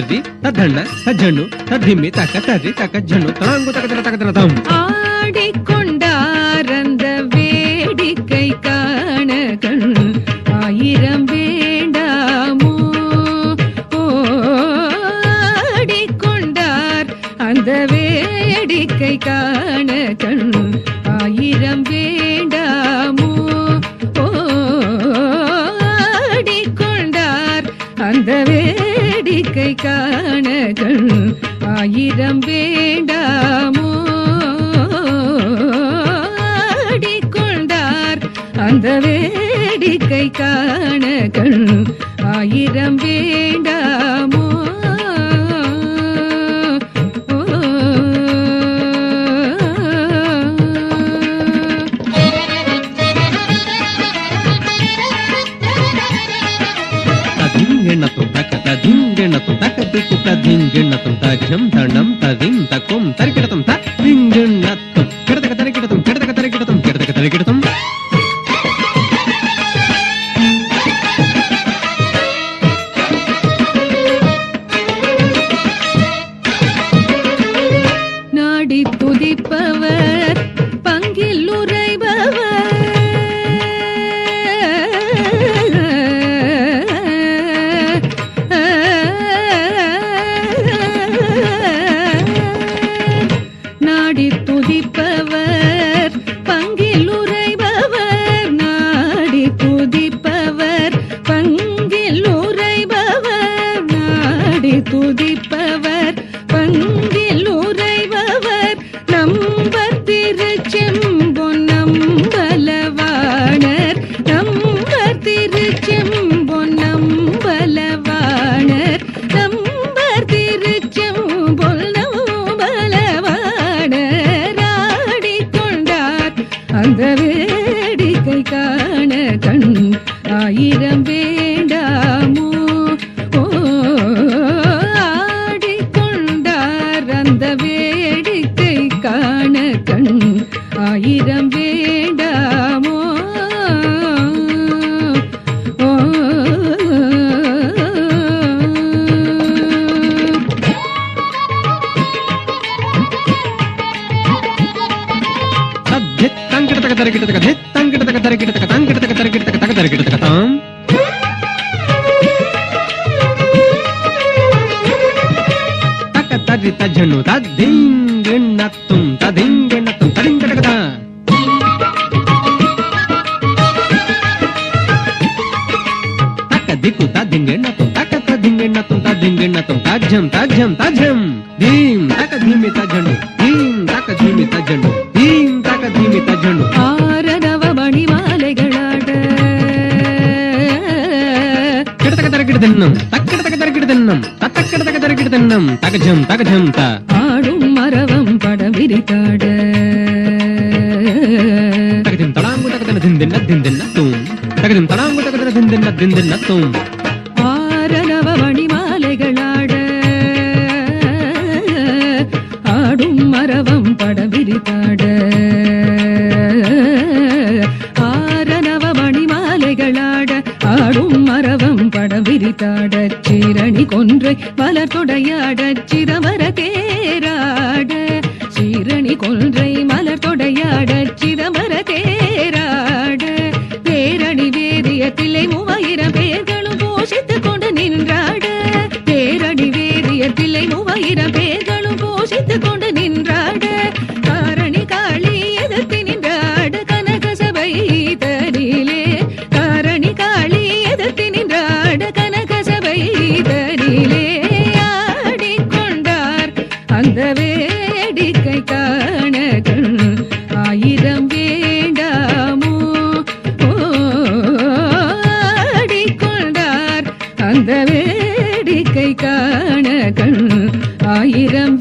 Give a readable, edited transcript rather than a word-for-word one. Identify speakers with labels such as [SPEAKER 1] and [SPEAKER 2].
[SPEAKER 1] தரி தண்ண தஜனு ததிமி தக்க தரி தக்க ஜனு தாங்கு தக்க தக்க தம்.
[SPEAKER 2] ஆடிக்கொண்டார் அந்த வேடிக்கை காண கண் ஆயிரம் வேண்டாமோ. ஆடிக்கொண்டார் அந்த வேடிக்கை காண கண் ஆயிரம் வேண்டாமோ. ஆடிக்கொண்டார் அந்த வேடிக்கை காண கண் ஆயிரம் வேண்டாமோ. ஆடிக்கொண்டார் அந்த வேடிக்கை காண கண் ஆயிரம் வேண்டாமோ.
[SPEAKER 1] धिंगणतुं तकत धिंगणतुं तकतिकु तधिंगणतुं तजं तणं तदिं तकुं तरिकिडतुं तधिंगणतुं किडतक तरिकिडतुं किडतक तरिकिडतुं किडतक तरिकिडतुं.
[SPEAKER 2] நாடி துதிப்பவர் பங்கில் உரைபவர் நாடி துதிப்பவர் பங்கில் உரைபவர் நாடி துதிப்பவர் பங்கில் உரைபவர் நாடி துதிப்பவர் பங்கில் உரைபவர் நம்பர் திருச்செம்பொன் நம்பலவாணர் நம்பர் திருச்செம்பொன் நம்பலவாணர் நம்பர் திருச்செம்பொன் நம்பலவாணர் ஆடிக்கொண்டார் அந்த வேடிக்கை காண கண் ஆயிரம் வேண்டாமோ. ஆடிக்கொண்டார் அந்த வேடிக்கை காண கண் ஆயிரம் வேண்டாமோ.
[SPEAKER 1] தங்கிடத்தக்க தரிக்கிடத்தக்க தங்கிடத்தக்க தரிக்கிடத்தக்க தங்கிடத்தக்க தரிக்கிடத்தக்க தக்க தரிக்கிடத்தக்க தாம். தக்க தரி தஜனு ததிங்கணத்தும் ததிங்கணத்தும் தடிங்கடகத. தக்க திக்கு ததிங்கணத்தும் தக்க ததிங்கணத்தும் ததிங்கணத்தும் தஜம் தஜம் தஜம் தீம் தக்க தீமி தஜனு தீம் தக்க தீமி தஜனு தீம் தக்க தீமி தஜனு.
[SPEAKER 2] ஆரனவ மணிமாலைகளாட
[SPEAKER 1] கிடத்தக்க தரக்கிடுதன்னம் தக்கிடத்தக்க தரக்கிடுதன்னம் தத்தக்கிடத்தக்க தரக்கிடுதன்னம் தகஜம் தகஜம் த.
[SPEAKER 2] ஆடும் மரவம் படம் விரித்தாட
[SPEAKER 1] தகஜம் தடாங்கு தகதன திந்தென்ன திந்தென்ன தூம் தகஜம் தடாங்கு தகதன திந்தென்ன திந்தென்ன தூம்.
[SPEAKER 2] ஆரனவ மணிமாலைகளாட ஆடும் மரவம் படம் விரித்தாட ஆரனவ மணிமாலைகளாட ஆடும் மரவம் படம் விரித்தாட சீரணி கொன்றை மலர் தொடையாட சிரமர தேராட சீரணி கொன்றை மலர் தொடையாட சிரமர தேராட பேரணி வேதிய தில்லை 3000 பேர்களும் போஷித்துக் கொண்டு நின்றாட பேரணி வேதிய தில்லை 3000 பேர்களும் போஷித்துக் கொண்டு நின்றாட காரணி காளி எதிர்த்து நின்றாட கனக சபை தரிலே காரணி காளி எதிர்த்து நின்றாட கனக சபை தரிலே. ஆடிக்கொண்டார் அந்த வேடிக்கை காண கண் ஆயிரம் வேண்டாமோ. ஆடிக்கொண்டார் அந்த வேடிக்கை காண கண் ஆயிரம்